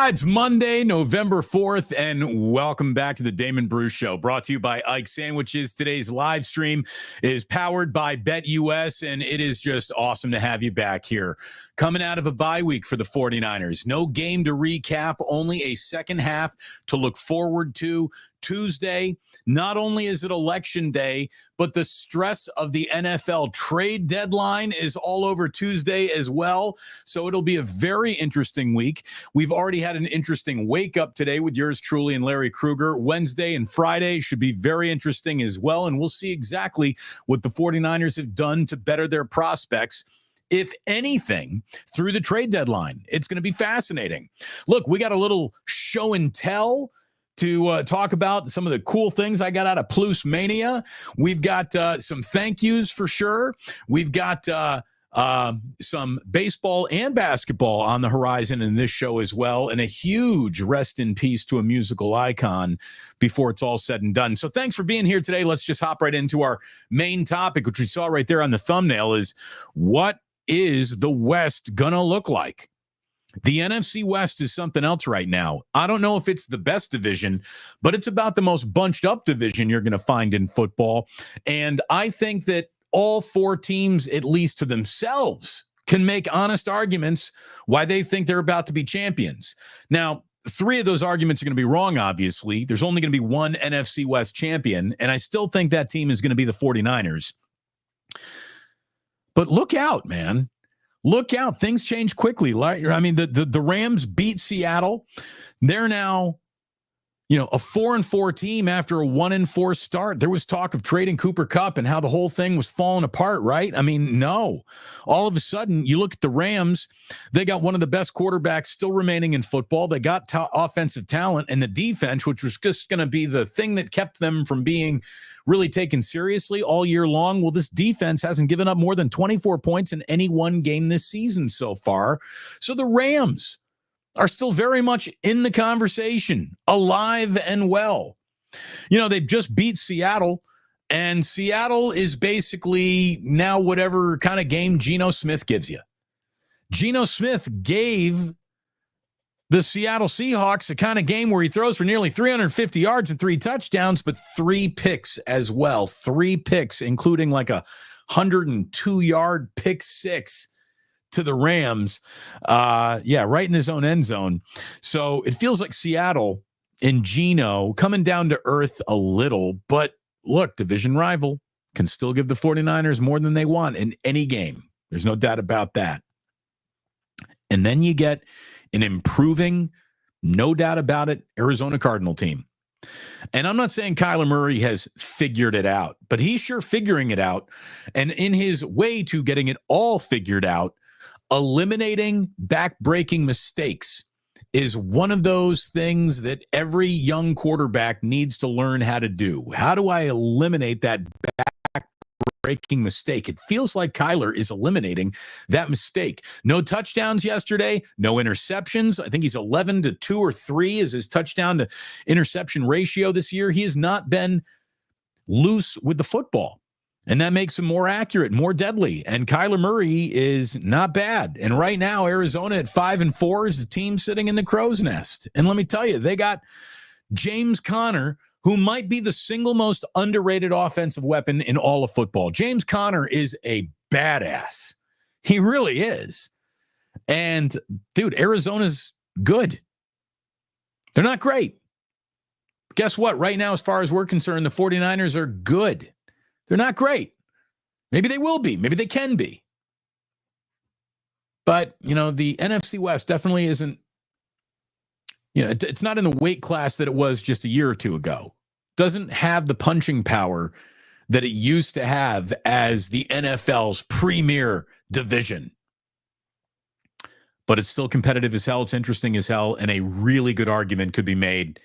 It's Monday, November 4th, and welcome back to the Damon Bruce Show, brought to you by Ike Sandwiches. Today's live stream is powered by BetUS, and it is just awesome to have you back here. Coming out of a bye week for the 49ers. No game to recap, only a second half to look forward to. Tuesday, not only is it election day, but the stress of the NFL trade deadline is all over Tuesday as well. So it'll be a very interesting week. We've already had an interesting wake up today with yours truly and Larry Krueger. Wednesday and Friday should be very interesting as well. And we'll see exactly what the 49ers have done to better their prospects, if anything, through the trade deadline. It's going to be fascinating. Look, we got a little show and tell to talk about some of the cool things I got out of PluceMania. We've got some thank yous for sure. We've got some baseball and basketball on the horizon in this show as well, and a huge rest in peace to a musical icon before it's all said and done. So thanks for being here today. Let's just hop right into our main topic, which we saw right there on the thumbnail, is what is the West gonna look like? The NFC West is something else right now. I don't know if it's the best division, but it's about the most bunched up division you're going to find in football. And I think that all four teams, at least to themselves, can make honest arguments why they think they're about to be champions. Now, three of those arguments are going to be wrong, obviously. There's only going to be one NFC West champion, and I still think that team is going to be the 49ers. But look out, man. Look out. Things change quickly. I mean, the Rams beat Seattle. They're now, a 4-4 team after a 1-4 start. There was talk of trading Cooper Kupp and how the whole thing was falling apart, right? I mean, no. All of a sudden, you look at the Rams, they got one of the best quarterbacks still remaining in football. They got offensive talent, and the defense, which was just going to be the thing that kept them from being really taken seriously all year long. Well, this defense hasn't given up more than 24 points in any one game this season so far. So the Rams are still very much in the conversation, alive and well. They've just beat Seattle, and Seattle is basically now whatever kind of game Geno Smith gives you. Geno Smith gave the Seattle Seahawks a kind of game where he throws for nearly 350 yards and 3 touchdowns, but 3 picks as well. 3 picks, including like a 102-yard pick six to the Rams. Right in his own end zone. So it feels like Seattle and Geno coming down to earth a little, but look, division rival can still give the 49ers more than they want in any game. There's no doubt about that. And then you get an improving, no doubt about it, Arizona Cardinal team. And I'm not saying Kyler Murray has figured it out, but he's sure figuring it out. And in his way to getting it all figured out, eliminating back-breaking mistakes is one of those things that every young quarterback needs to learn how to do. How do I eliminate that back-breaking mistake? It feels like Kyler is eliminating that mistake. No touchdowns yesterday, no interceptions. I think he's 11 to 2 or 3 is his touchdown to interception ratio this year. He has not been loose with the football. And that makes him more accurate, more deadly. And Kyler Murray is not bad. And right now, Arizona at 5-4 is the team sitting in the crow's nest. And let me tell you, they got James Conner, who might be the single most underrated offensive weapon in all of football. James Conner is a badass. He really is. And, dude, Arizona's good. They're not great. Guess what? Right now, as far as we're concerned, the 49ers are good. They're not great. Maybe they will be. Maybe they can be. But, the NFC West definitely isn't, it's not in the weight class that it was just a year or two ago. Doesn't have the punching power that it used to have as the NFL's premier division. But it's still competitive as hell. It's interesting as hell. And a really good argument could be made.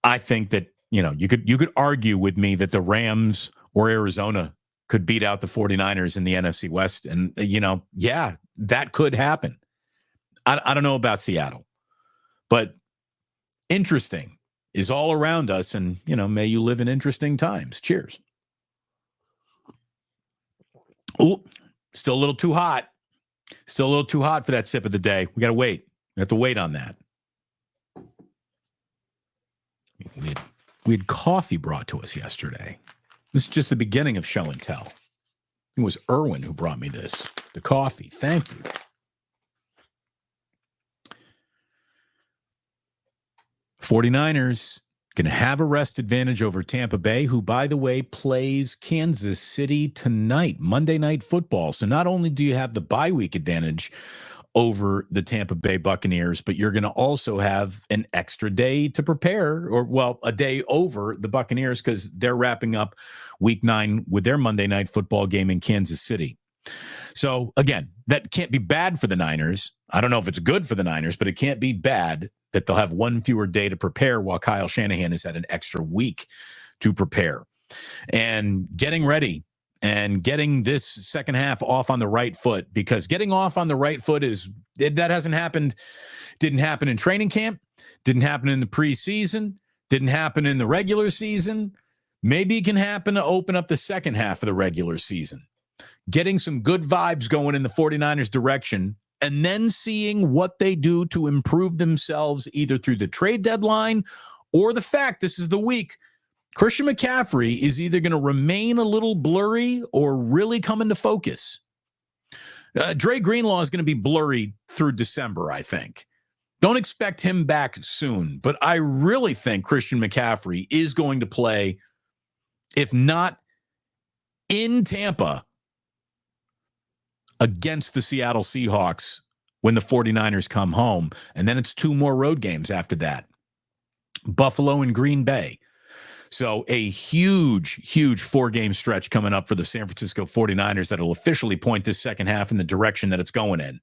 I think that, you could argue with me that the Rams or Arizona could beat out the 49ers in the NFC West. And, that could happen. I don't know about Seattle, but interesting is all around us. And, may you live in interesting times. Cheers. Oh, still a little too hot. Still a little too hot for that sip of the day. We got to wait. We have to wait on that. We had coffee brought to us yesterday. This is just the beginning of show and tell. It was Erwin who brought me this, the coffee. Thank you. '49ers going to have a rest advantage over Tampa Bay, who, by the way, plays Kansas City tonight, Monday Night Football. So not only do you have the bye week advantage over the Tampa Bay Buccaneers, but you're going to also have an extra day to prepare, or, well, a day over the Buccaneers because they're wrapping up week 9 with their Monday Night Football game in Kansas City. So, again, that can't be bad for the Niners. I don't know if it's good for the Niners, but it can't be bad that they'll have one fewer day to prepare while Kyle Shanahan has had an extra week to prepare. And getting ready and getting this second half off on the right foot, because getting off on the right foot that hasn't happened. Didn't happen in training camp, didn't happen in the preseason, didn't happen in the regular season. Maybe it can happen to open up the second half of the regular season. Getting some good vibes going in the 49ers direction, and then seeing what they do to improve themselves either through the trade deadline or the fact this is the week Christian McCaffrey is either going to remain a little blurry or really come into focus. Dre Greenlaw is going to be blurry through December, I think. Don't expect him back soon, but I really think Christian McCaffrey is going to play, if not in Tampa, against the Seattle Seahawks when the 49ers come home. And then it's 2 more road games after that. Buffalo and Green Bay. So a huge 4-game stretch coming up for the San Francisco 49ers that'll officially point this second half in the direction that it's going in.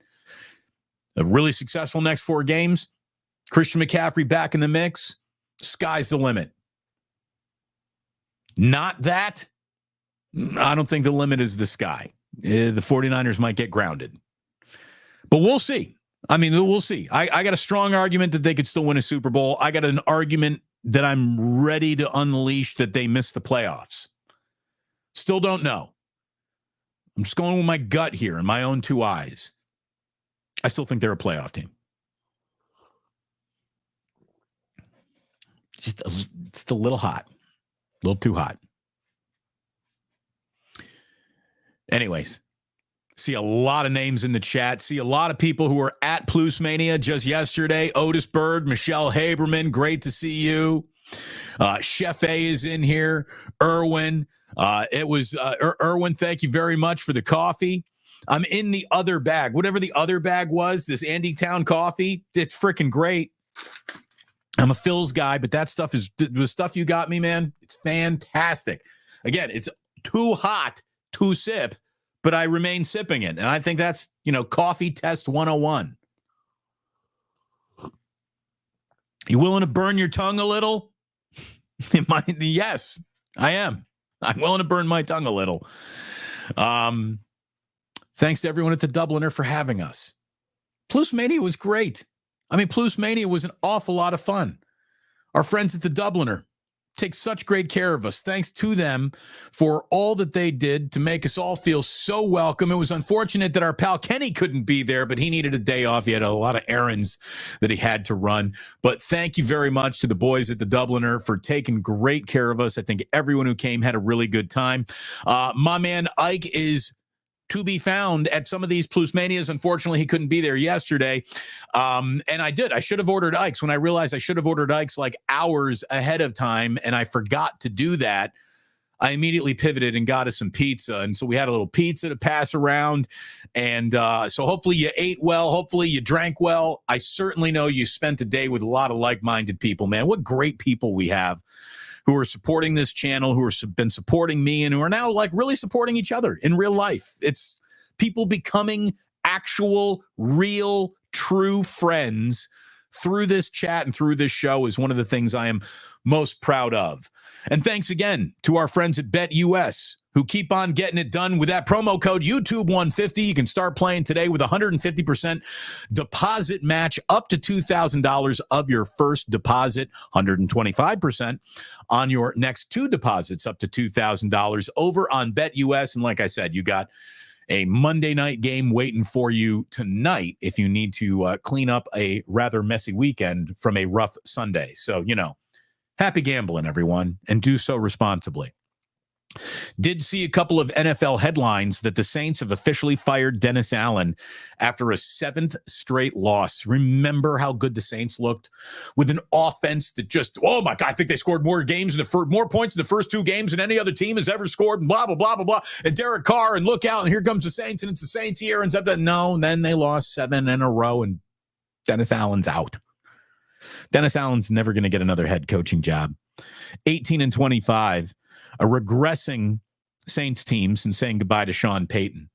A really successful next 4 games. Christian McCaffrey back in the mix. Sky's the limit. Not that. I don't think the limit is the sky. The 49ers might get grounded. But we'll see. I mean, we'll see. I got a strong argument that they could still win a Super Bowl. I got an argument that I'm ready to unleash that they missed the playoffs. Still don't know. I'm just going with my gut here and my own 2 eyes. I still think they're a playoff team. Just a little hot. A little too hot. Anyways, see a lot of names in the chat. See a lot of people who were at PluceMania just yesterday. Otis Bird, Michelle Haberman, great to see you. Chef A is in here. Erwin. Erwin, thank you very much for the coffee. I'm in the other bag. Whatever the other bag was, this Andy Town coffee, it's freaking great. I'm a Phil's guy, but that stuff is the stuff you got me, man. It's fantastic. Again, it's too hot to sip, but I remain sipping it. And I think that's, coffee test 101. You willing to burn your tongue a little? Yes, I am. I'm willing to burn my tongue a little. Thanks to everyone at the Dubliner for having us. PluceMania was great. I mean, PluceMania was an awful lot of fun. Our friends at the Dubliner take such great care of us. Thanks to them for all that they did to make us all feel so welcome. It was unfortunate that our pal Kenny couldn't be there, but he needed a day off. He had a lot of errands that he had to run. But thank you very much to the boys at the Dubliner for taking great care of us. I think everyone who came had a really good time. My man Ike is to be found at some of these PluceManias. Unfortunately, he couldn't be there yesterday. And I should have ordered Ike's. When I realized I should have ordered Ike's like hours ahead of time, and I forgot to do that, I immediately pivoted and got us some pizza. And so we had a little pizza to pass around. And so hopefully you ate well. Hopefully you drank well. I certainly know you spent a day with a lot of like-minded people, man. What great people we have who are supporting this channel, who have been supporting me, and who are now like really supporting each other in real life. It's people becoming actual, real, true friends through this chat and through this show is one of the things I am most proud of. And thanks again to our friends at BetUS who keep on getting it done with that promo code YouTube150. You can start playing today with 150% deposit match up to $2,000 of your first deposit, 125% on your next 2 deposits up to $2,000 over on BetUS. And like I said, you got a Monday night game waiting for you tonight if you need to clean up a rather messy weekend from a rough Sunday. So, Happy gambling, everyone, and do so responsibly. Did see a couple of NFL headlines that the Saints have officially fired Dennis Allen after a 7th straight loss. Remember how good the Saints looked with an offense that just, oh my God, I think they scored more points in the first 2 games than any other team has ever scored, and blah, blah, blah, blah, blah. And Derek Carr, and look out, and here comes the Saints, and it's the Saints here, and no, and then they lost 7 in a row, and Dennis Allen's out. Dennis Allen's never going to get another head coaching job. 18-25. A regressing Saints team since saying goodbye to Sean Payton.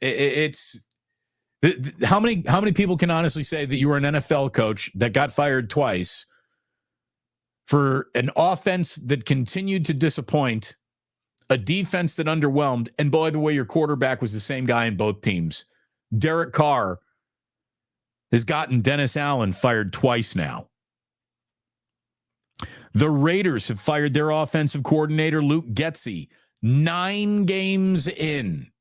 It's how many people can honestly say that you were an NFL coach that got fired twice for an offense that continued to disappoint, a defense that underwhelmed, and by the way, your quarterback was the same guy in both teams. Derek Carr has gotten Dennis Allen fired twice now. The Raiders have fired their offensive coordinator, Luke Getsy, 9 games in.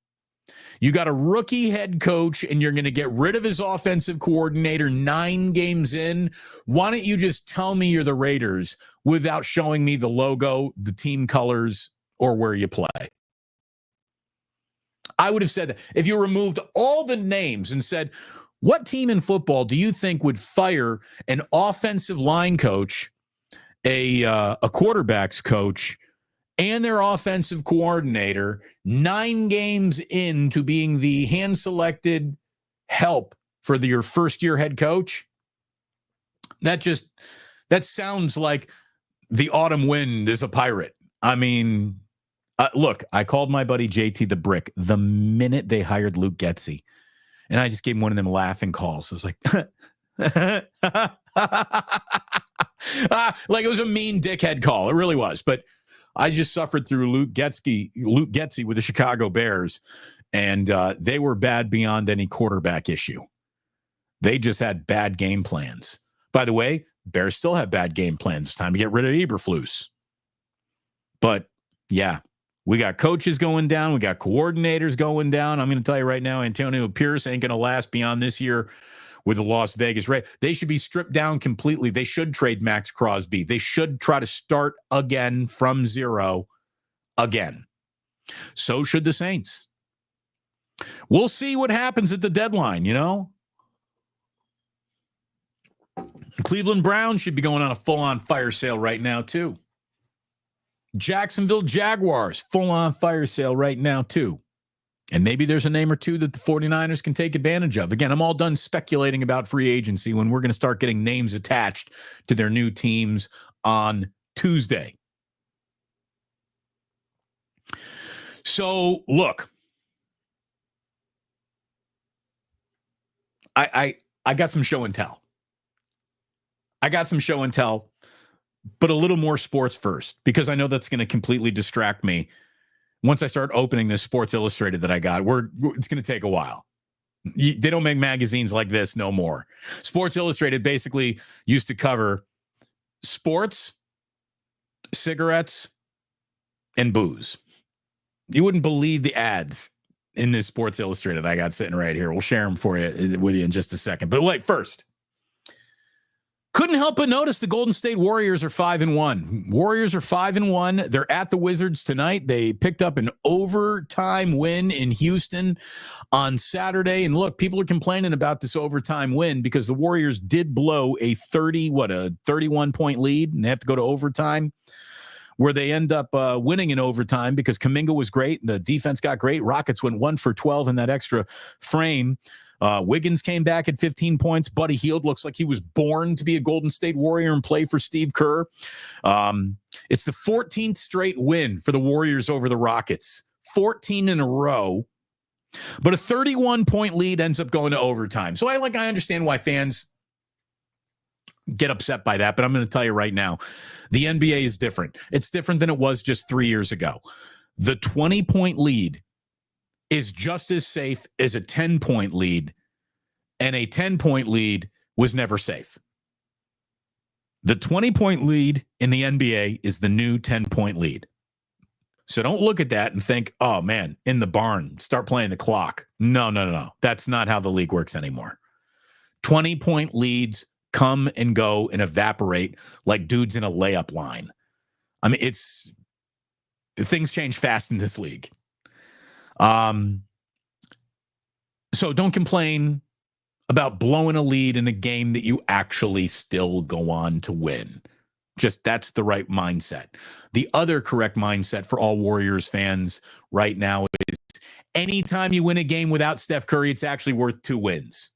You got a rookie head coach, and you're going to get rid of his offensive coordinator 9 games in. Why don't you just tell me you're the Raiders without showing me the logo, the team colors, or where you play? I would have said that. If you removed all the names and said, what team in football do you think would fire an offensive line coach, a quarterback's coach, and their offensive coordinator 9 games into being the hand-selected help for your first-year head coach? That sounds like the autumn wind is a pirate. I mean, look, I called my buddy JT the Brick the minute they hired Luke Getsy, and I just gave him one of them laughing calls. I was like, like it was a mean dickhead call. It really was. But I just suffered through Luke Getsy with the Chicago Bears, and they were bad beyond any quarterback issue. They just had bad game plans. By the way, Bears still have bad game plans. It's time to get rid of Eberflus. But yeah, we got coaches going down. We got coordinators going down. I'm going to tell you right now, Antonio Pierce ain't going to last beyond this year with the Las Vegas Raiders. They should be stripped down completely. They should trade Max Crosby. They should try to start again from zero again. So should the Saints. We'll see what happens at the deadline, you know? Cleveland Browns should be going on a full-on fire sale right now, too. Jacksonville Jaguars, full-on fire sale right now, too. And maybe there's a name or two that the 49ers can take advantage of. Again, I'm all done speculating about free agency when we're going to start getting names attached to their new teams on Tuesday. So, look, I got some show and tell. But a little more sports first, because I know that's going to completely distract me. Once I start opening this Sports Illustrated that I got, it's going to take a while. They don't make magazines like this no more. Sports Illustrated basically used to cover sports, cigarettes, and booze. You wouldn't believe the ads in this Sports Illustrated I got sitting right here. We'll share them with you in just a second. But wait, first, couldn't help but notice the Golden State Warriors are 5-1. Warriors are 5-1. They're at the Wizards tonight. They picked up an overtime win in Houston on Saturday. And look, people are complaining about this overtime win because the Warriors did blow a 31-point lead, and they have to go to overtime, where they end up winning in overtime because Kuminga was great. The defense got great. Rockets went 1 for 12 in that extra frame. Wiggins came back at 15 points. Buddy Hield looks like he was born to be a Golden State Warrior and play for Steve Kerr. It's the 14th straight win for the Warriors over the Rockets. 14 in a row. But a 31-point lead ends up going to overtime. So I understand why fans get upset by that, but I'm going to tell you right now, the NBA is different. It's different than it was just 3 years ago. The 20-point lead is just as safe as a 10-point lead, and a 10-point lead was never safe. The 20-point lead in the NBA is the new 10-point lead. So don't look at that and think, oh, man, in the barn, start playing the clock. No. That's not how the league works anymore. 20-point leads come and go and evaporate like dudes in a layup line. I mean, things change fast in this league. So don't complain about blowing a lead in a game that you actually still go on to win. Just that's the right mindset. The other correct mindset for all Warriors fans right now is anytime you win a game without Steph Curry, it's actually worth 2 wins.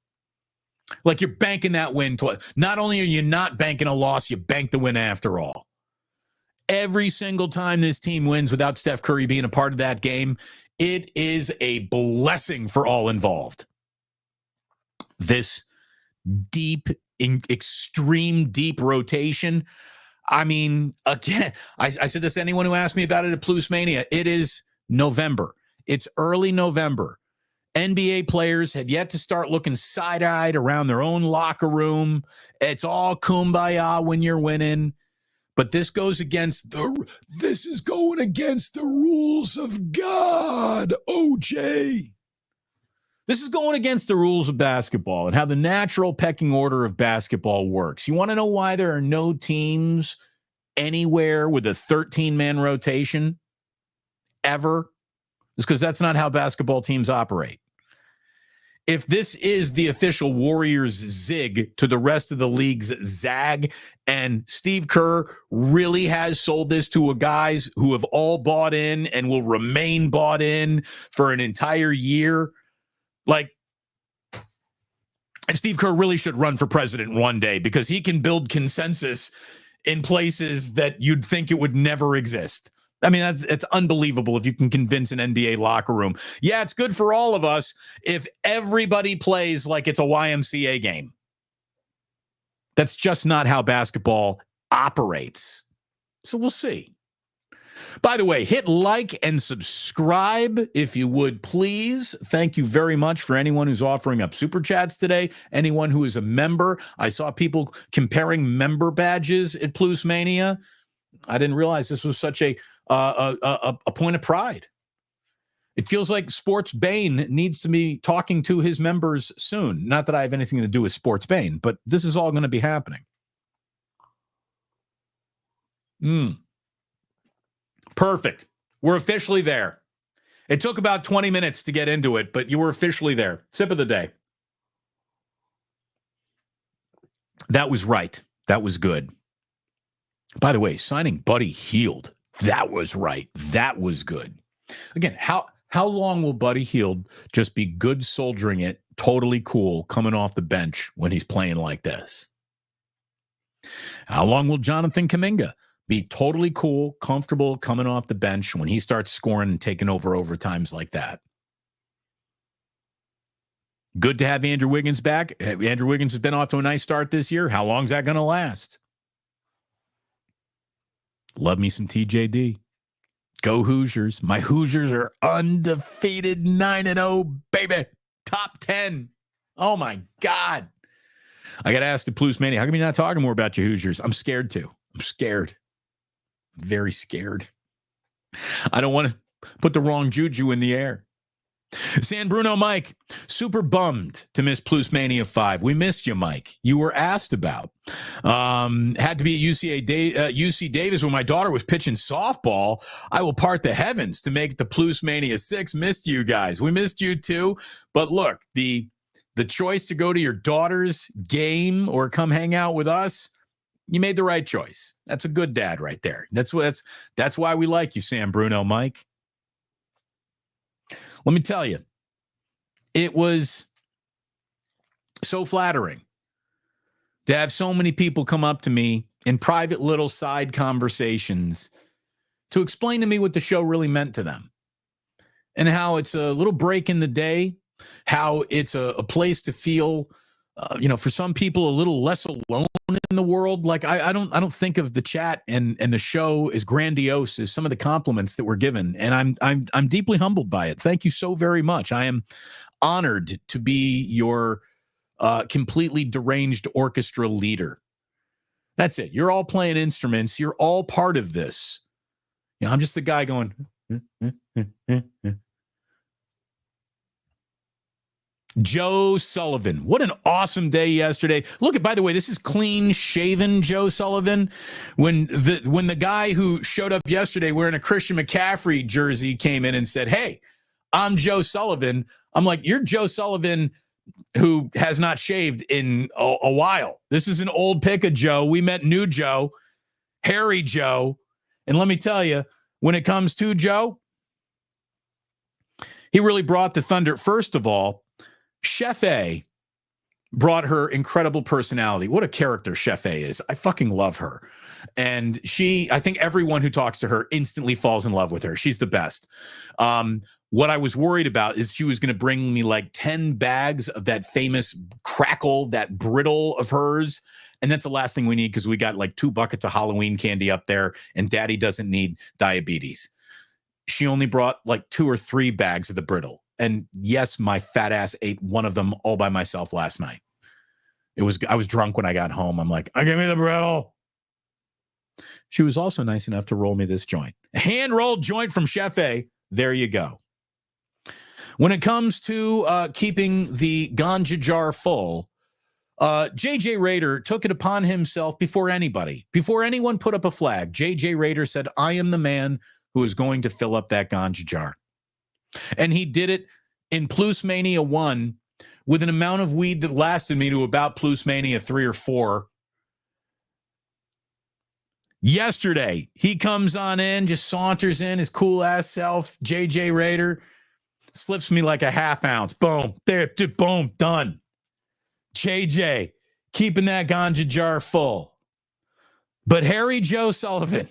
Like you're banking that win twice. Not only are you not banking a loss, you bank the win after all. Every single time this team wins without Steph Curry being a part of that game, it is a blessing for all involved. This extreme deep rotation. I mean, again, I said this to anyone who asked me about it at PluceMania. It is November. It's early November. NBA players have yet to start looking side-eyed around their own locker room. It's all kumbaya when you're winning. But this is going against the rules of God, OJ. This is going against the rules of basketball and how the natural pecking order of basketball works. You want to know why there are no teams anywhere with a 13-man rotation ever? It's because that's not how basketball teams operate. If this is the official Warriors zig to the rest of the league's zag, and Steve Kerr really has sold this to guys who have all bought in and will remain bought in for an entire year, and Steve Kerr really should run for president one day because he can build consensus in places that you'd think it would never exist. I mean, it's unbelievable if you can convince an NBA locker room. Yeah, it's good for all of us if everybody plays like it's a YMCA game. That's just not how basketball operates. So we'll see. By the way, hit like and subscribe if you would, please. Thank you very much for anyone who's offering up super chats today. Anyone who is a member. I saw people comparing member badges at PluceMania. I didn't realize this was such a point of pride. It feels like Sports Bane needs to be talking to his members soon. Not that I have anything to do with Sports Bane, but this is all going to be happening. Perfect. We're officially there. It took about 20 minutes to get into it, but you were officially there. Sip of the day. That was right. That was good. By the way, signing Buddy Hield, that was right. That was good. Again, how long will Buddy Hield just be good soldiering it, totally cool, coming off the bench when he's playing like this? How long will Jonathan Kuminga be totally cool, comfortable, coming off the bench when he starts scoring and taking over overtimes like that? Good to have Andrew Wiggins back. Andrew Wiggins has been off to a nice start this year. How long is that going to last? Love me some TJD. Go Hoosiers. My Hoosiers are undefeated 9-0, baby. Top 10. Oh, my God. I got asked at PluceMania, how come you're not talking more about your Hoosiers? I'm scared to. I'm scared. Very scared. I don't want to put the wrong juju in the air. San Bruno Mike, super bummed to miss PluceMania 5. We missed you, Mike. You were asked about. Had to be at UC Davis when my daughter was pitching softball. I will part the heavens to make it to PluceMania 6. Missed you guys. We missed you too. But look, the choice to go to your daughter's game or come hang out with us, you made the right choice. That's a good dad right there. That's why we like you, San Bruno Mike. Let me tell you, it was so flattering to have so many people come up to me in private little side conversations to explain to me what the show really meant to them and how it's a little break in the day, how it's a place to feel, for some people a little less alone in the world. Like I don't think of the chat and the show as grandiose as some of the compliments that were given, and I'm deeply humbled by it. Thank you so very much. I am honored to be your completely deranged orchestra leader. That's it. You're all playing instruments. You're all part of this. I'm just the guy going. Joe Sullivan. What an awesome day yesterday. Look at, by the way, this is clean shaven Joe Sullivan. When the guy who showed up yesterday wearing a Christian McCaffrey jersey came in and said, "Hey, I'm Joe Sullivan." I'm like, "You're Joe Sullivan who has not shaved in a while. This is an old pick of Joe. We met new Joe, hairy Joe." And let me tell you, when it comes to Joe, he really brought the thunder. First of all, Chef A brought her incredible personality. What a character Chef A is. I fucking love her. And I think everyone who talks to her instantly falls in love with her. She's the best. What I was worried about is she was going to bring me like 10 bags of that famous crackle, that brittle of hers. And that's the last thing we need because we got like 2 buckets of Halloween candy up there and daddy doesn't need diabetes. She only brought like 2 or 3 bags of the brittle. And yes, my fat ass ate one of them all by myself last night. I was drunk when I got home. I'm like, give me the brittle. She was also nice enough to roll me this joint. Hand-rolled joint from Chef A. There you go. When it comes to keeping the ganja jar full, JJ Raider took it upon himself before anyone put up a flag. JJ Raider said, "I am the man who is going to fill up that ganja jar." And he did it in PluceMania 1 with an amount of weed that lasted me to about PluceMania 3 or 4. Yesterday, he comes on in, just saunters in, his cool-ass self, JJ Raider, slips me like a half ounce. Boom. There, boom, done. JJ, keeping that ganja jar full. But Harry Joe Sullivan,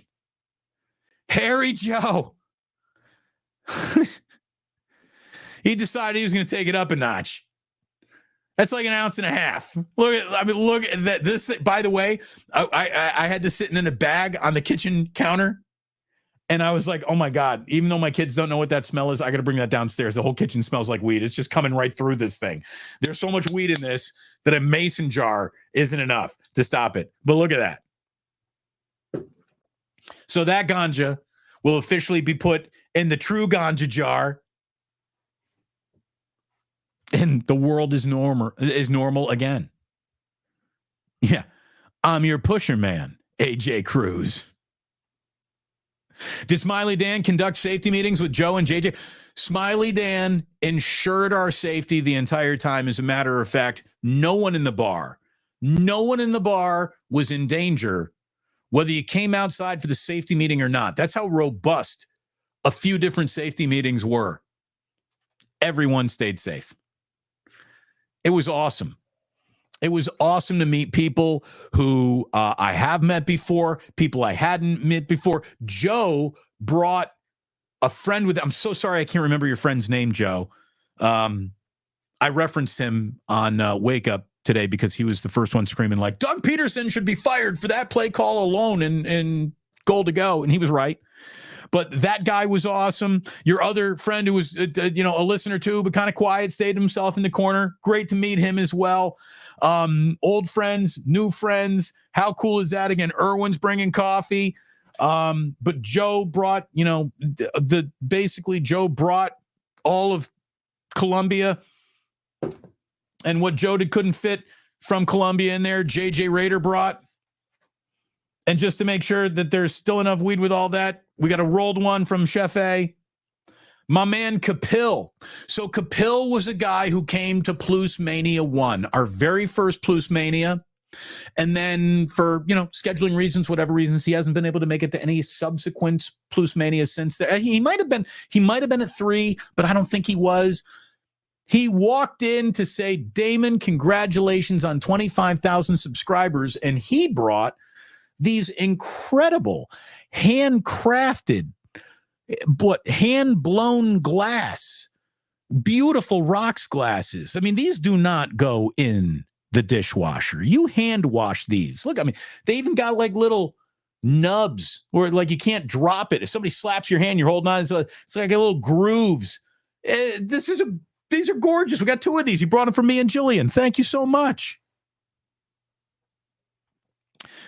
Harry Joe, he decided he was going to take it up a notch. That's like 1.5 ounces. Look at that. This, by the way, I had this sitting in a bag on the kitchen counter, and I was like, "Oh my God!" Even though my kids don't know what that smell is, I got to bring that downstairs. The whole kitchen smells like weed. It's just coming right through this thing. There's so much weed in this that a mason jar isn't enough to stop it. But look at that. So that ganja will officially be put in the true ganja jar. And the world is normal again. Yeah. I'm your pusher man, AJ Cruz. Did Smiley Dan conduct safety meetings with Joe and JJ? Smiley Dan ensured our safety the entire time. As a matter of fact, no one in the bar was in danger, whether you came outside for the safety meeting or not. That's how robust a few different safety meetings were. Everyone stayed safe. It was awesome. It was awesome to meet people who I have met before, people I hadn't met before. Joe brought a friend with him. I'm so sorry I can't remember your friend's name, Joe. I referenced him on Wake Up today because he was the first one screaming like, "Doug Peterson should be fired for that play call alone in goal to go." And he was right. But that guy was awesome. Your other friend who was, a listener too, but kind of quiet, stayed himself in the corner. Great to meet him as well. Old friends, new friends. How cool is that? Again, Irwin's bringing coffee. But Joe brought, Joe brought all of Columbia. And what Joe couldn't fit from Columbia in there, JJ Raider brought. And just to make sure that there's still enough weed with all that, we got a rolled one from Chef A. My man Kapil. So Kapil was a guy who came to PluceMania 1, our very first PluceMania. And then for, scheduling reasons, whatever reasons, he hasn't been able to make it to any subsequent PluceMania since then. He might have been at 3, but I don't think he was. He walked in to say, "Damon, congratulations on 25,000 subscribers." And he brought these incredible handcrafted, but hand-blown glass, beautiful rocks glasses. I mean, these do not go in the dishwasher. You hand wash these. Look, I mean, they even got like little nubs where like you can't drop it. If somebody slaps your hand, you're holding on. It's like a little grooves. These are gorgeous. We got 2 of these. He brought them for me and Jillian. Thank you so much.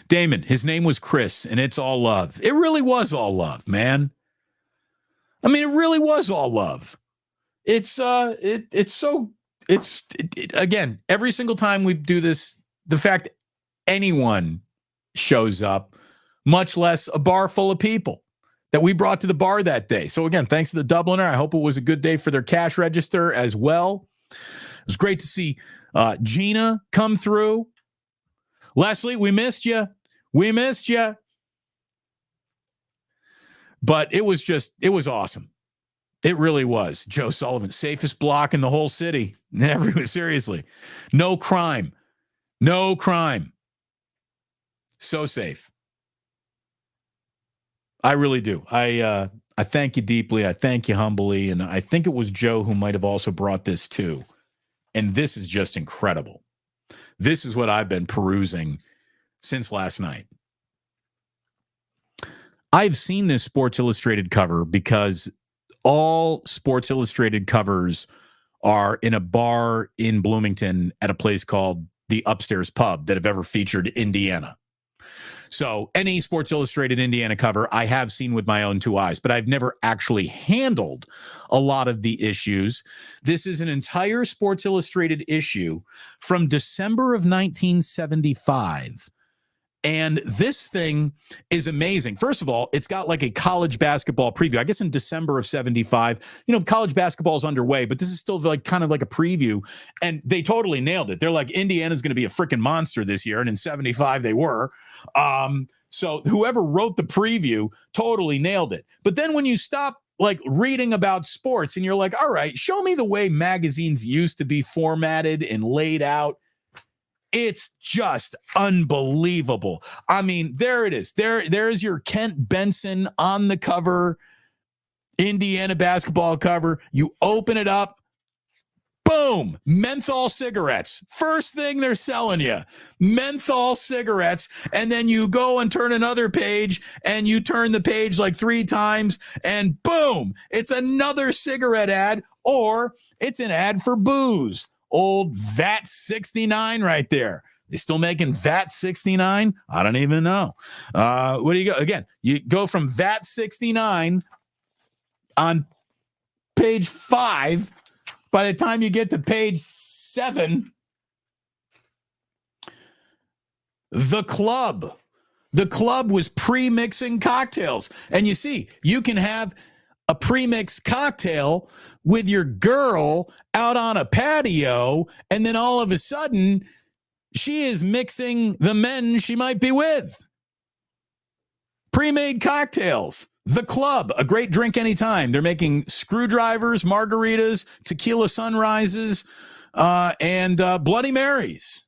Damon, his name was Chris, and it's all love. It really was all love, man. I mean, it really was all love. It's so Again, every single time we do this, the fact anyone shows up, much less a bar full of people that we brought to the bar that day. So again, thanks to the Dubliner. I hope it was a good day for their cash register as well. It was great to see Gina come through. Leslie, we missed you. We missed you. But it was awesome. It really was. Joe Sullivan, safest block in the whole city. Seriously. No crime. No crime. So safe. I really do. I thank you deeply. I thank you humbly. And I think it was Joe who might have also brought this too. And this is just incredible. This is what I've been perusing since last night. I've seen this Sports Illustrated cover because all Sports Illustrated covers are in a bar in Bloomington at a place called the Upstairs Pub that have ever featured Indiana. So any Sports Illustrated Indiana cover I have seen with my own two eyes, but I've never actually handled a lot of the issues. This is an entire Sports Illustrated issue from December of 1975. And this thing is amazing. First of all, it's got like a college basketball preview. I guess in December of 75, college basketball is underway, but this is still like kind of like a preview. And they totally nailed it. They're like, Indiana's going to be a freaking monster this year. And in 75, they were. So whoever wrote the preview totally nailed it. But then when you stop like reading about sports and you're like, all right, show me the way magazines used to be formatted and laid out. It's just unbelievable. I mean, there it is. There's your Kent Benson on the cover, Indiana basketball cover. You open it up, boom, menthol cigarettes. First thing they're selling you, menthol cigarettes. And then you go and turn another page and you turn the page like 3 times and boom, it's another cigarette ad or it's an ad for booze. Old VAT 69 right there. They still making VAT 69? I don't even know. What do you go? Again, you go from VAT 69 on page 5. By the time you get to page 7, the club was pre-mixing cocktails. And you see, you can have a pre-mixed cocktail with your girl out on a patio, and then all of a sudden, she is mixing the men she might be with. Pre-made cocktails. The Club, a great drink anytime. They're making screwdrivers, margaritas, tequila sunrises, and Bloody Marys.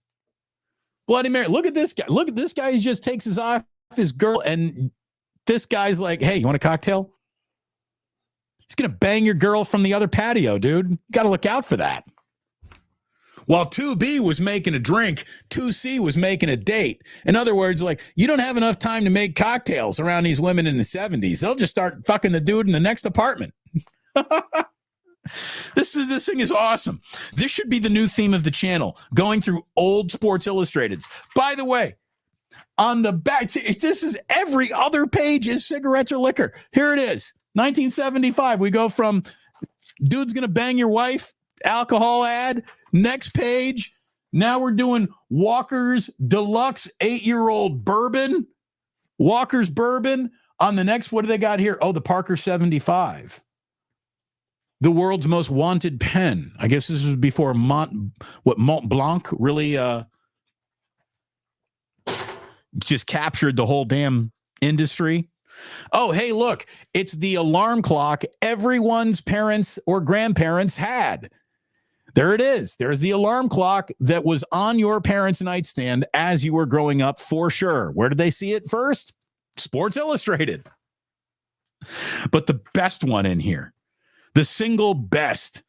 Bloody Mary. Look at this guy. Look at this guy. He just takes his eye off his girl, and this guy's like, hey, you want a cocktail? He's going to bang your girl from the other patio, dude. You got to look out for that. While 2B was making a drink, 2C was making a date. In other words, like, you don't have enough time to make cocktails around these women in the 70s. They'll just start fucking the dude in the next apartment. This thing is awesome. This should be the new theme of the channel, going through old Sports Illustrateds. By the way, on the back, this is every other page is cigarettes or liquor. Here it is. 1975, we go from dude's gonna bang your wife, alcohol ad. Next page, now we're doing Walker's Deluxe 8-year-old bourbon. Walker's bourbon. On the next, what do they got here? Oh, the Parker 75. The world's most wanted pen. I guess this was before Mont Blanc really just captured the whole damn industry. Oh, hey, look, it's the alarm clock everyone's parents or grandparents had. There it is. There's the alarm clock that was on your parents' nightstand as you were growing up, for sure. Where did they see it first? Sports Illustrated. But the best one in here, the single best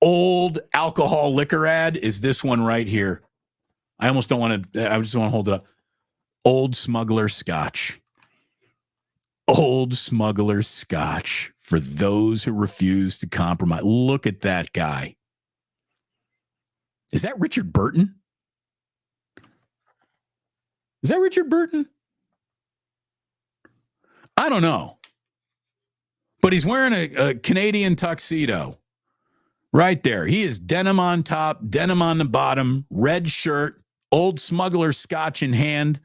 old alcohol liquor ad is this one right here. I almost don't want to, I just want to hold it up. Old Smuggler Scotch. Old Smuggler Scotch for those who refuse to compromise. Look at that guy. Is that Richard Burton? Is that Richard Burton? I don't know. But he's wearing a Canadian tuxedo Right there. He is denim on top, denim on the bottom, red shirt, old smuggler scotch in hand,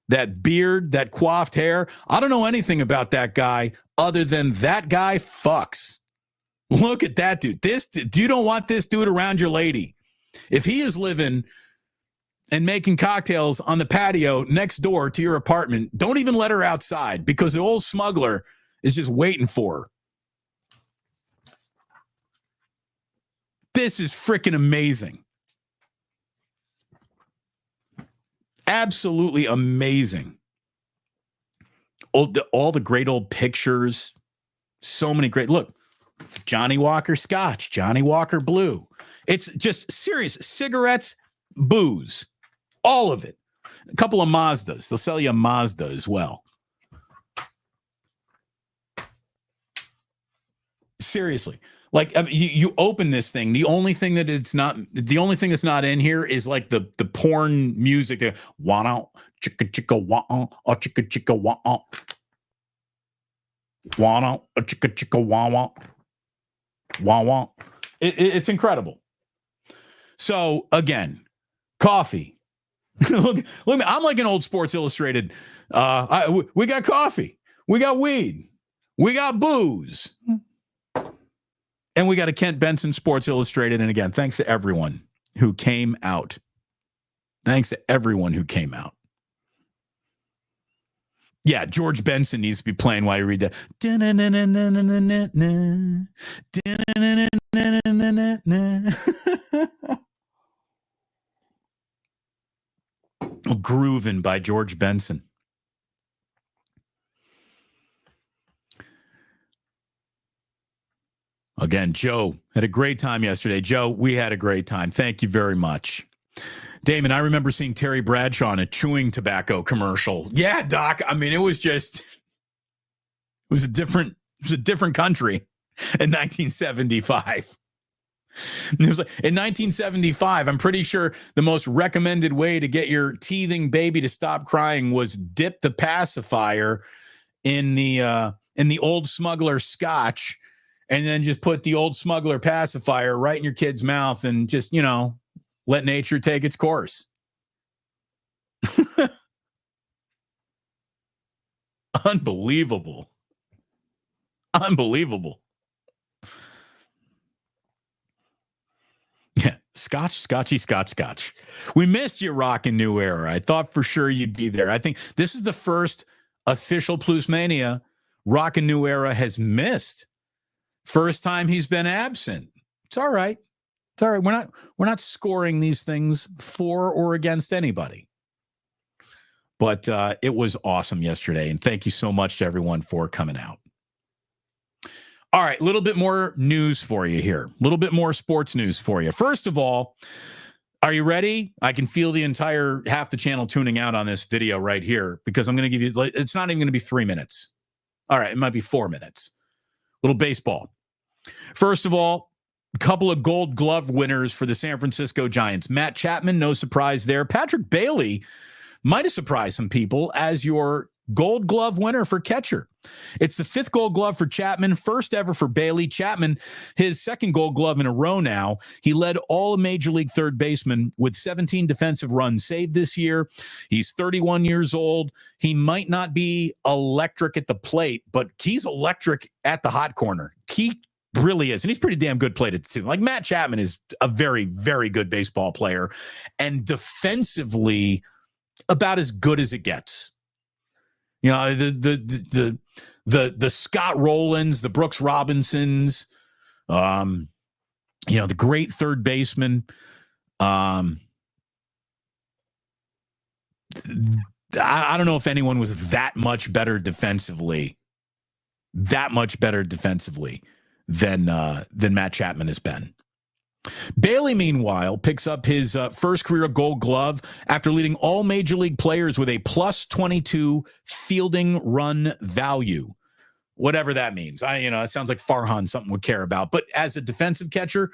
that beard, that coiffed hair. I don't know anything about that guy other than that guy fucks. Look at that dude. You don't want this dude around your lady. If he is living and making cocktails on the patio next door to your apartment, don't even let her outside because the old smuggler is just waiting for her. This is freaking amazing. Absolutely amazing. All the great old pictures. So many great. Look, Johnny Walker Scotch, Johnny Walker Blue. It's just serious. Cigarettes, booze, all of it. A couple of Mazdas. They'll sell you a Mazda as well. Seriously. Like, I mean, you open this thing. The only thing that's not in here is like the porn music. Wah chicka chicka wah chicka chicka wah wah chicka chicka wah wah. It's incredible. So again, coffee. look, I'm like an old Sports Illustrated. We got coffee. We got weed. We got booze. And we got a Kent Benson Sports Illustrated. And again, thanks to everyone who came out. Thanks to everyone who came out. Yeah, George Benson needs to be playing while you read that. Groovin' by George Benson. Again, Joe had a great time yesterday. Joe, we had a great time. Thank you very much. Damon, I remember seeing Terry Bradshaw in a chewing tobacco commercial. Yeah, Doc. I mean, it was a different country in 1975. It was like, in 1975, I'm pretty sure the most recommended way to get your teething baby to stop crying was dip the pacifier in the old smuggler scotch, and then just put the old smuggler pacifier right in your kid's mouth and just, let nature take its course. Unbelievable. Yeah, scotch. We missed you, Rockin' New Era. I thought for sure you'd be there. I think this is the first official PluceMania Rockin' New Era has missed. First time he's been absent. It's all right. We're not scoring these things for or against anybody. But it was awesome yesterday, and thank you so much to everyone for coming out. All right, a little bit more news for you here. A little bit more sports news for you. First of all, are you ready? I can feel the entire half the channel tuning out on this video right here because I'm going to give you, it's not even going to be 3 minutes. All right, it might be 4 minutes. Little baseball. First of all, a couple of Gold Glove winners for the San Francisco Giants. Matt Chapman, no surprise there. Patrick Bailey might have surprised some people as your Gold Glove winner for catcher. It's the 5th Gold Glove for Chapman, first ever for Bailey. Chapman, his 2nd Gold Glove in a row now. He led all Major League third basemen with 17 defensive runs saved this year. He's 31 years old. He might not be electric at the plate, but he's electric at the hot corner. He really is. And he's pretty damn good plate at the two. Like Matt Chapman is a very, very good baseball player and defensively about as good as it gets. The Scott Rowlands, the Brooks Robinsons, the great third baseman. I don't know if anyone was that much better defensively than Matt Chapman has been. Bailey, meanwhile, picks up his first career Gold Glove after leading all Major League players with a plus 22 fielding run value, whatever that means. It sounds like Farhan, something would care about. But as a defensive catcher,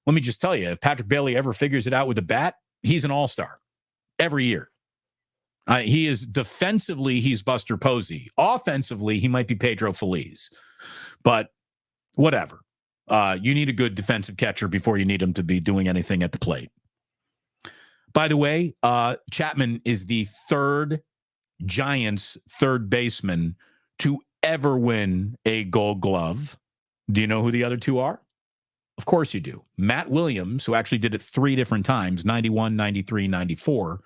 let me just tell you, if Patrick Bailey ever figures it out with a bat, he's an all-star every year. He is defensively, he's Buster Posey. Offensively, he might be Pedro Feliz. But whatever. You need a good defensive catcher before you need him to be doing anything at the plate. By the way, Chapman is the third Giants third baseman to ever win a Gold Glove. Do you know who the other two are? Of course you do. Matt Williams, who actually did it 3 different times, 91, 93, 94,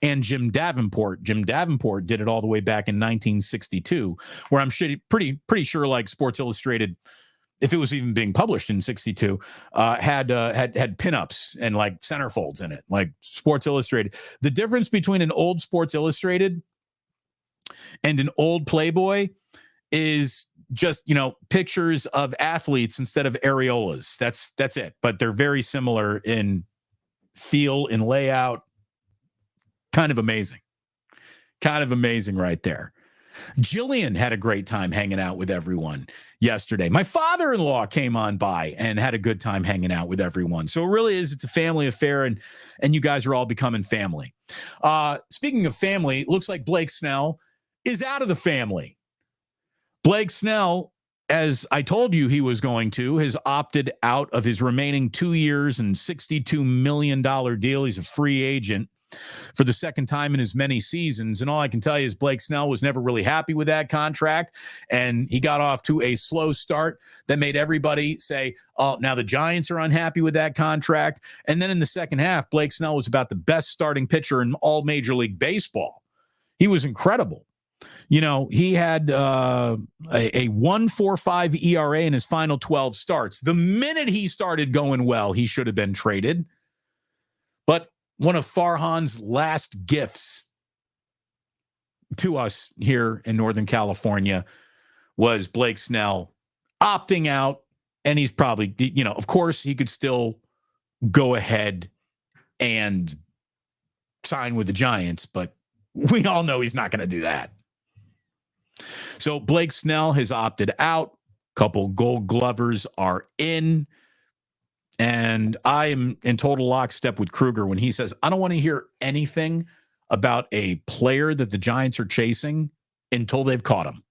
and Jim Davenport. Jim Davenport did it all the way back in 1962, where I'm pretty sure like Sports Illustrated, if it was even being published in 62, had pinups and like centerfolds in it, like Sports Illustrated. The difference between an old Sports Illustrated and an old Playboy is just, pictures of athletes instead of areolas. That's it. But they're very similar in feel, in layout. Kind of amazing. Kind of amazing right there. Jillian had a great time hanging out with everyone yesterday. My father-in-law came on by and had a good time hanging out with everyone. So it really is, it's a family affair, and you guys are all becoming family. Speaking of family, it looks like Blake Snell is out of the family. Blake Snell, as I told you he was going to, has opted out of his remaining 2 years and $62 million deal. He's a free agent for the second time in as many seasons. And all I can tell you is Blake Snell was never really happy with that contract. And he got off to a slow start that made everybody say, oh, now the Giants are unhappy with that contract. And then in the second half, Blake Snell was about the best starting pitcher in all Major League Baseball. He was incredible. He had a 1.45 ERA in his final 12 starts. The minute he started going well, he should have been traded. But one of Farhan's last gifts to us here in Northern California was Blake Snell opting out. And he's probably, of course, he could still go ahead and sign with the Giants, but we all know he's not going to do that. So Blake Snell has opted out. Couple Gold Glovers are in. And I am in total lockstep with Kruger when he says, I don't want to hear anything about a player that the Giants are chasing until they've caught him.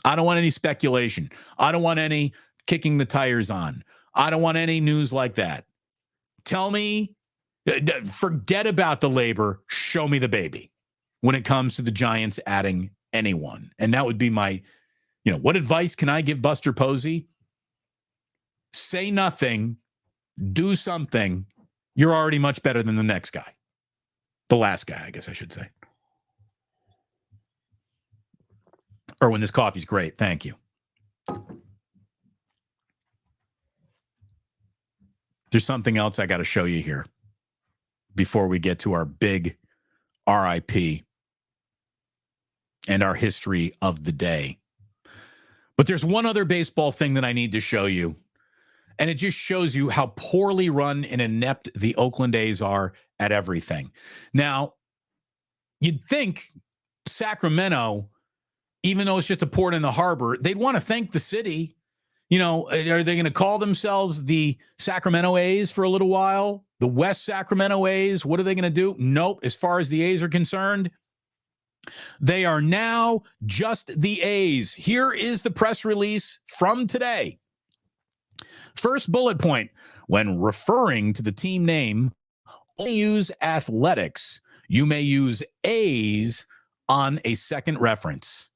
I don't want any speculation. I don't want any kicking the tires on. I don't want any news like that. Tell me, forget about the labor. Show me the baby when it comes to the Giants adding anyone. And that would be my, what advice can I give Buster Posey? Say nothing, do something. You're already much better than the next guy. The last guy, I guess I should say. Or when this coffee's great. Thank you. There's something else I got to show you here before we get to our big RIP and our history of the day. But there's one other baseball thing that I need to show you. And it just shows you how poorly run and inept the Oakland A's are at everything. Now, you'd think Sacramento, even though it's just a port in the harbor, they'd want to thank the city. Are they going to call themselves the Sacramento A's for a little while? The West Sacramento A's? What are they going to do? Nope. As far as the A's are concerned, they are now just the A's. Here is the press release from today. First bullet point, when referring to the team name, only use athletics. You may use A's on a second reference.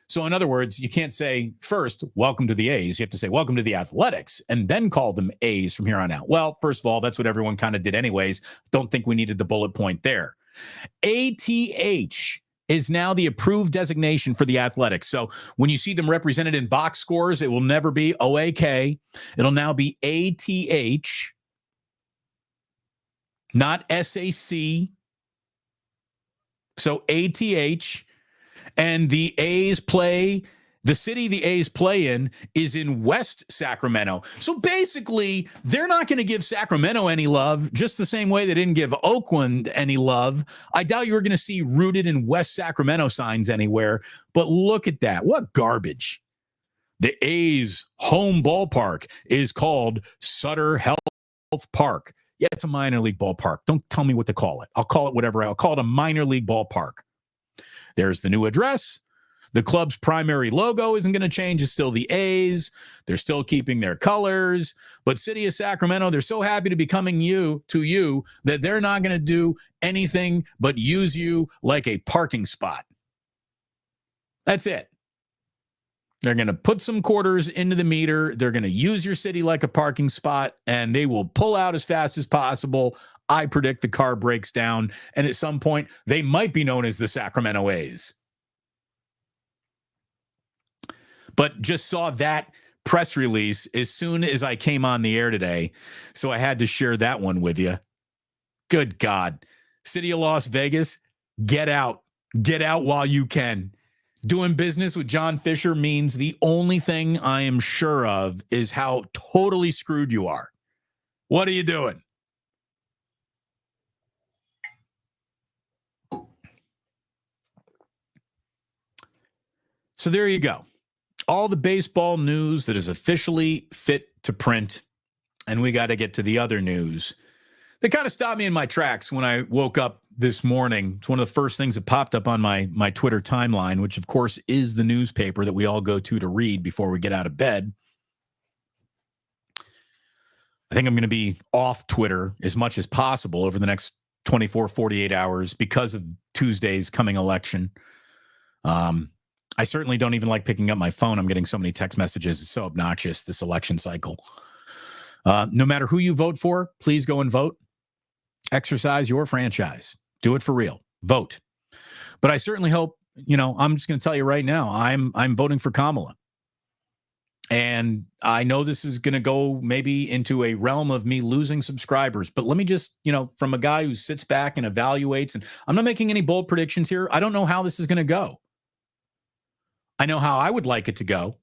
So in other words, you can't say first, welcome to the A's. You have to say welcome to the Athletics and then call them A's from here on out. Well, first of all, that's what everyone kind of did anyways. Don't think we needed the bullet point there. ATH is now the approved designation for the Athletics. So when you see them represented in box scores, it will never be OAK. It'll now be ATH, not SAC. So ATH, and the A's play, the city the A's play in is in West Sacramento. So basically, they're not going to give Sacramento any love, just the same way they didn't give Oakland any love. I doubt you're going to see rooted in West Sacramento signs anywhere, but look at that. What garbage. The A's home ballpark is called Sutter Health Park. Yeah, it's a minor league ballpark. Don't tell me what to call it. I'll call it whatever. I'll call it a minor league ballpark. There's the new address. The club's primary logo isn't going to change. It's still the A's. They're still keeping their colors. But City of Sacramento, they're so happy to be coming to you that they're not going to do anything but use you like a parking spot. That's it. They're going to put some quarters into the meter. They're going to use your city like a parking spot, and they will pull out as fast as possible. I predict the car breaks down, and at some point, they might be known as the Sacramento A's. But just saw that press release as soon as I came on the air today, so I had to share that one with you. Good God. City of Las Vegas, get out. Get out while you can. Doing business with John Fisher means the only thing I am sure of is how totally screwed you are. What are you doing? So there you go. All the baseball news that is officially fit to print. And we got to get to the other news that kind of stopped me in my tracks when I woke up this morning. It's one of the first things that popped up on my Twitter timeline, which of course is the newspaper that we all go to read before we get out of bed. I think I'm going to be off Twitter as much as possible over the next 24, 48 hours because of Tuesday's coming election. I certainly don't even like picking up my phone. I'm getting so many text messages. It's so obnoxious, this election cycle. No matter who you vote for, please go and vote. Exercise your franchise. Do it for real. Vote. But I certainly hope, I'm just going to tell you right now, I'm voting for Kamala. And I know this is going to go maybe into a realm of me losing subscribers, but let me just, from a guy who sits back and evaluates, and I'm not making any bold predictions here. I don't know how this is going to go. I know how I would like it to go.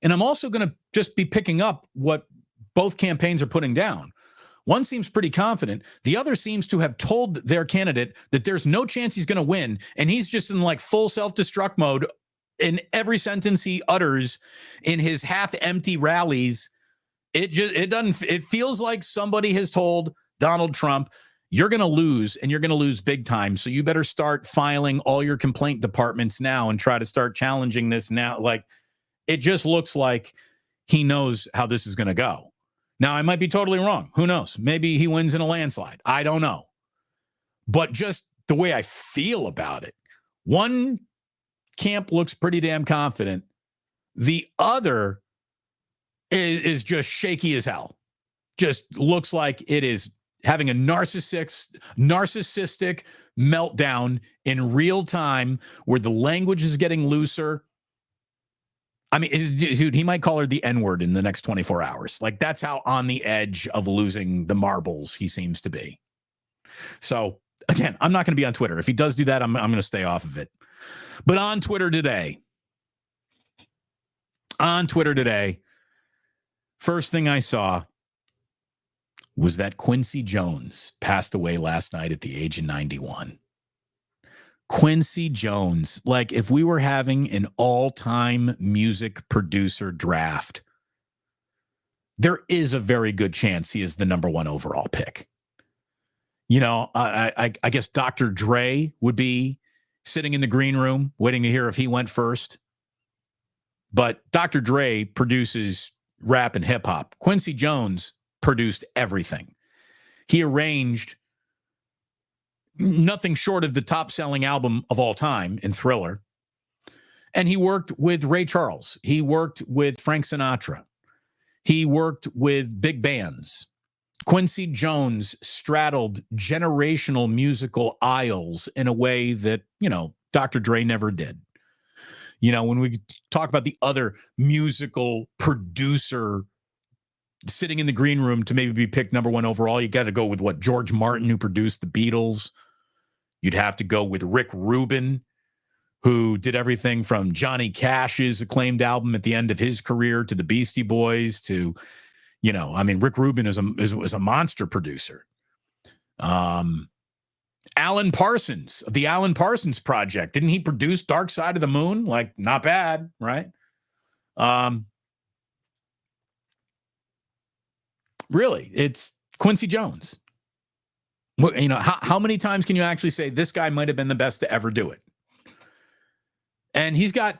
And I'm also going to just be picking up what both campaigns are putting down. One seems pretty confident. The other seems to have told their candidate that there's no chance he's going to win. And he's just in like full self-destruct mode in every sentence he utters in his half-empty rallies. It feels like somebody has told Donald Trump, you're going to lose, and you're going to lose big time. So you better start filing all your complaint departments now and try to start challenging this now. Like, it just looks like he knows how this is going to go. Now, I might be totally wrong. Who knows? Maybe he wins in a landslide. I don't know. But just the way I feel about it, one camp looks pretty damn confident. The other is just shaky as hell. Just looks like it is having a narcissistic meltdown in real time where the language is getting looser. I mean, dude, he might call her the N-word in the next 24 hours. Like, that's how on the edge of losing the marbles he seems to be. So, again, I'm not going to be on Twitter. If he does do that, I'm going to stay off of it. But on Twitter today, first thing I saw was that Quincy Jones passed away last night at the age of 91. Quincy Jones, like if we were having an all-time music producer draft, there is a very good chance he is the number one overall pick. I guess Dr. Dre would be sitting in the green room waiting to hear if he went first. But Dr. Dre produces rap and hip-hop. Quincy Jones produced everything. He arranged nothing short of the top-selling album of all time in Thriller. And he worked with Ray Charles. He worked with Frank Sinatra. He worked with big bands. Quincy Jones straddled generational musical aisles in a way that, Dr. Dre never did. When we talk about the other musical producer sitting in the green room to maybe be picked number one overall, you got to go with George Martin, who produced the Beatles. You'd have to go with Rick Rubin, who did everything from Johnny Cash's acclaimed album at the end of his career to the Beastie Boys to, Rick Rubin is a monster producer. Alan Parsons, of the Alan Parsons Project. Didn't he produce Dark Side of the Moon? Like, not bad, right? Really, it's Quincy Jones. Well, how many times can you actually say this guy might have been the best to ever do it? And he's got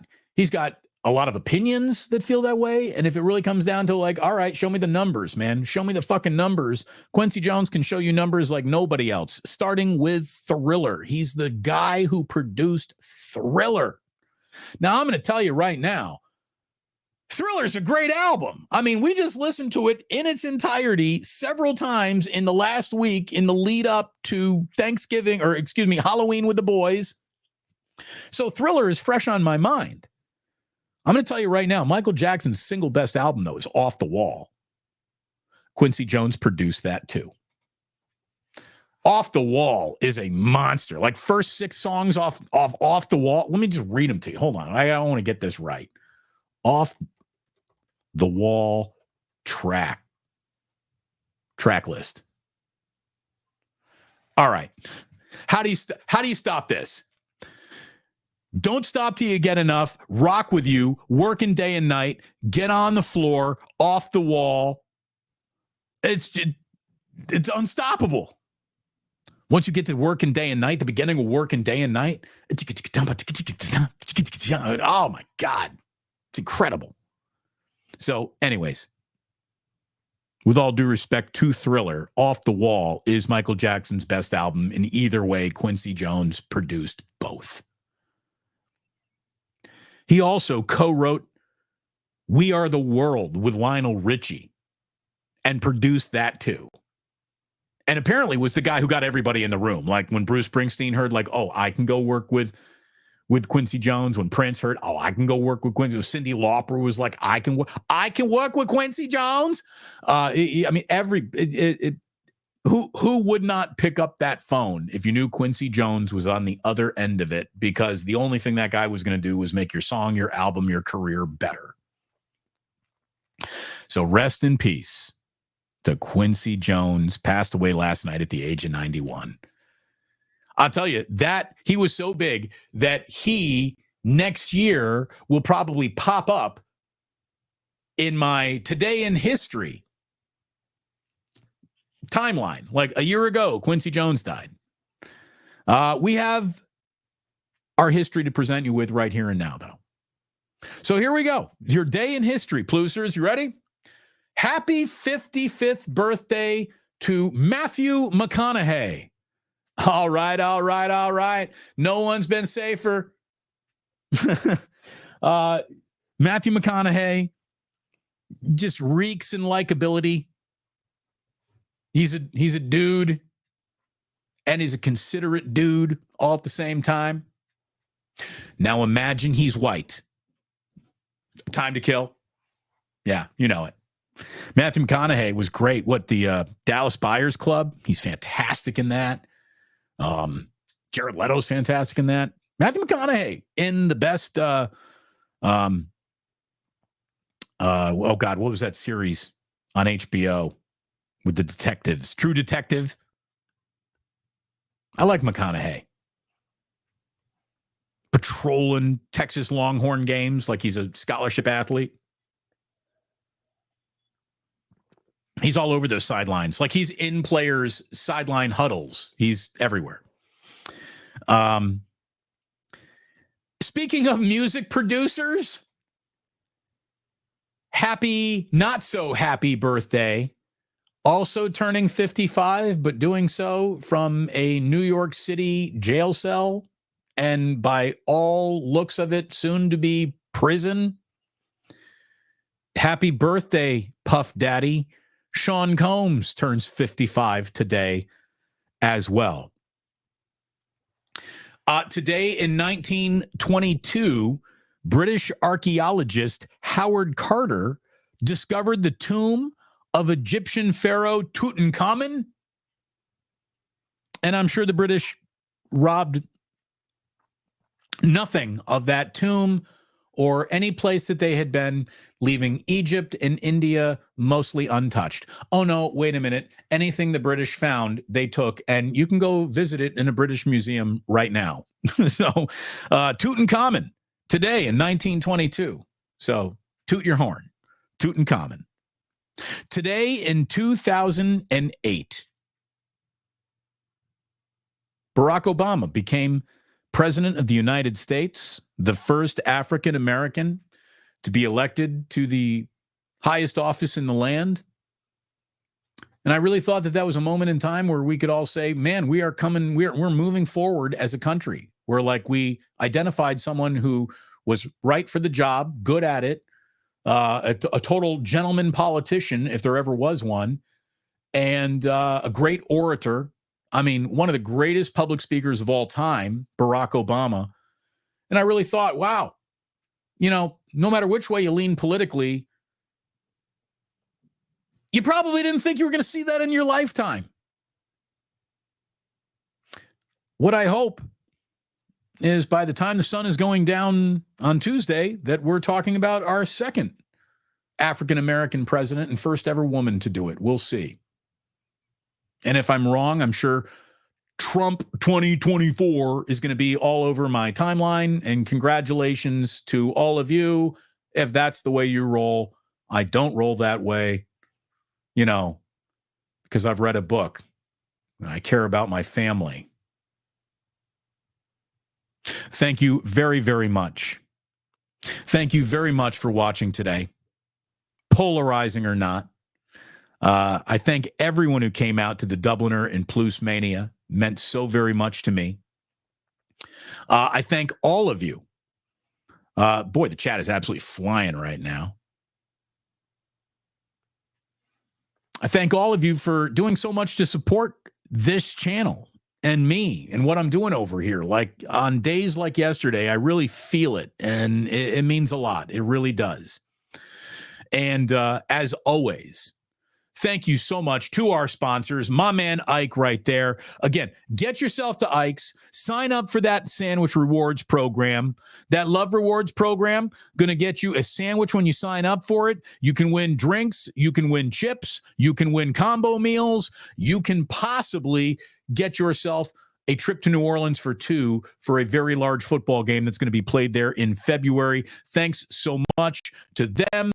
a lot of opinions that feel that way. And if it really comes down to like, all right, show me the numbers, man. Show me the fucking numbers. Quincy Jones can show you numbers like nobody else, starting with Thriller. He's the guy who produced Thriller. Now, I'm going to tell you right now, Thriller's a great album. I mean, we just listened to it in its entirety several times in the last week in the lead up to Thanksgiving, or excuse me, Halloween with the boys. So Thriller is fresh on my mind. I'm going to tell you right now, Michael Jackson's single best album, though, is Off the Wall. Quincy Jones produced that, too. Off the Wall is a monster. Like, first 6 songs off the Wall. Let me just read them to you. Hold on. I want to get this right. Off the Wall track list. All right. How do you stop this? Don't stop till you get enough. Rock with you. Working day and night. Get on the floor. Off the Wall. It's unstoppable. Once you get to Working Day and Night, the beginning of Working Day and Night. Oh my God. It's incredible. So, anyways, with all due respect to Thriller, Off the Wall is Michael Jackson's best album. In either way, Quincy Jones produced both. He also co-wrote We Are the World with Lionel Richie and produced that too. And apparently was the guy who got everybody in the room. Like when Bruce Springsteen heard like, oh, I can go work with Quincy Jones. When Prince heard, oh, I can go work with Quincy. Cyndi Lauper was like, I can work with Quincy Jones. Who would not pick up that phone if you knew Quincy Jones was on the other end of it? Because the only thing that guy was going to do was make your song, your album, your career better. So rest in peace to Quincy Jones, passed away last night at the age of 91. I'll tell you that he was so big that he next year will probably pop up in my Today in History timeline. Like a year ago, Quincy Jones died. We have our history to present you with right here and now, though. So here we go. Your day in history, Plusers. You ready? Happy 55th birthday to Matthew McConaughey. All right. No one's been safer. Matthew McConaughey just reeks in likability. He's a dude, and he's a considerate dude all at the same time. Now imagine he's white. Time to Kill. Yeah, you know it. Matthew McConaughey was great. What, the Dallas Buyers Club? He's fantastic in that. Jared Leto's fantastic in that. Matthew McConaughey in the best. Oh God, what was that series on HBO with the detectives? True Detective. I like McConaughey. Patrolling Texas Longhorn games like he's a scholarship athlete. He's all over those sidelines. Like he's in players' sideline huddles. He's everywhere. Speaking of music producers, happy, not so happy birthday. Also turning 55, but doing so from a New York City jail cell. And by all looks of it, soon to be prison. Happy birthday, Puff Daddy. Sean Combs turns 55 today as well. Today in 1922, British archaeologist Howard Carter discovered the tomb of Egyptian pharaoh Tutankhamun. And I'm sure the British robbed nothing of that tomb or any place that they had been, leaving Egypt and India mostly untouched. Oh, no, wait a minute. Anything the British found, they took, and you can go visit it in a British museum right now. So Tutankhamun today in 1922. So toot your horn. Tutankhamun. Today in 2008, Barack Obama became President of the United States, the first African American to be elected to the highest office in the land. And I really thought that that was a moment in time where we could all say, man, we are coming, we're moving forward as a country. Where like we identified someone who was right for the job, good at it, a total gentleman politician, if there ever was one, and a great orator. I mean, one of the greatest public speakers of all time, Barack Obama. And I really thought, wow, you know, no matter which way you lean politically, you probably didn't think you were going to see that in your lifetime. What I hope is by the time the sun is going down on Tuesday that we're talking about our second African-American president and first ever woman to do it. We'll see. And if I'm wrong, I'm sure Trump 2024 is going to be all over my timeline. And congratulations to all of you. If that's the way you roll, I don't roll that way, you know, because I've read a book and I care about my family. Thank you very, very much. Thank you very much for watching today. Polarizing or not. I thank everyone who came out to the Dubliner and PluceMania. Meant so very much to me. I thank all of you. Boy, the chat is absolutely flying right now. I thank all of you for doing so much to support this channel and me and what I'm doing over here. Like on days like yesterday, I really feel it, and it means a lot. It really does. And as always, thank you so much to our sponsors, my man Ike right there. Again, get yourself to Ike's, sign up for that sandwich rewards program. That Love Rewards program going to get you a sandwich when you sign up for it. You can win drinks, you can win chips, you can win combo meals, you can possibly get yourself a trip to New Orleans for two for a very large football game that's going to be played there in February. Thanks so much to them.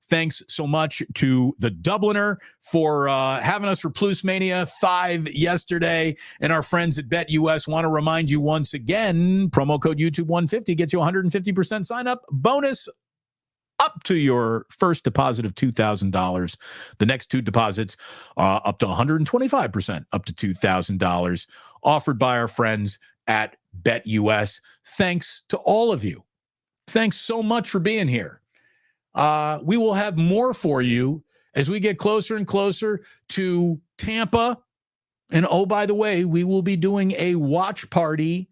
Thanks so much to the Dubliner for having us for PluceMania 5 yesterday. And our friends at BetUS want to remind you once again, promo code YouTube150 gets you 150% sign-up bonus up to your first deposit of $2,000. The next two deposits up to 125%, up to $2,000, offered by our friends at BetUS. Thanks to all of you. Thanks so much for being here. We will have more for you as we get closer and closer to Tampa. And oh, by the way, we will be doing a watch party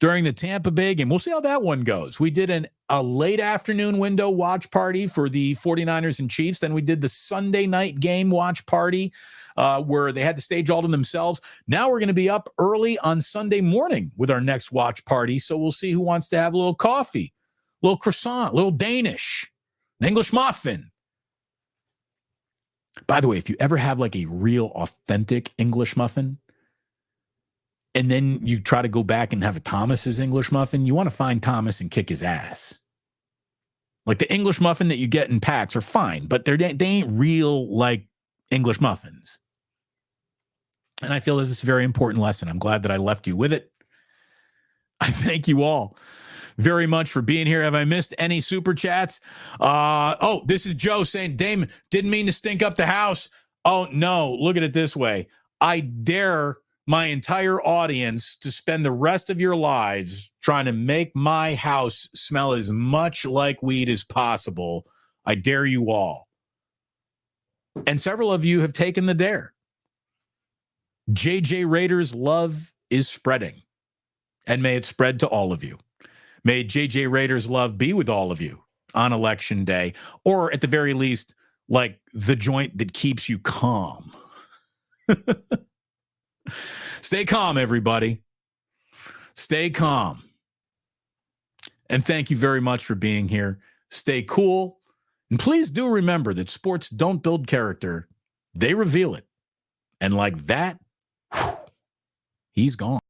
during the Tampa Bay game. We'll see how that one goes. We did a late afternoon window watch party for the 49ers and Chiefs. Then we did the Sunday night game watch party where they had the stage all to themselves. Now we're going to be up early on Sunday morning with our next watch party. So we'll see who wants to have a little coffee, a little croissant, a little Danish, an English muffin. By the way, if you ever have like a real authentic English muffin, and then you try to go back and have a Thomas's English muffin, you want to find Thomas and kick his ass. Like the English muffin that you get in packs are fine, but they ain't real like English muffins. And I feel that it's a very important lesson. I'm glad that I left you with it. I thank you all very much for being here. Have I missed any super chats? Oh, this is Joe saying, Damon, didn't mean to stink up the house. Oh, no, look at it this way. I dare my entire audience to spend the rest of your lives trying to make my house smell as much like weed as possible. I dare you all. And several of you have taken the dare. JJ Raiders love is spreading, and may it spread to all of you. May JJ Raiders love be with all of you on election day, or at the very least, like the joint that keeps you calm. Stay calm, everybody. Stay calm. And thank you very much for being here. Stay cool. And please do remember that sports don't build character. They reveal it. And like that, he's gone.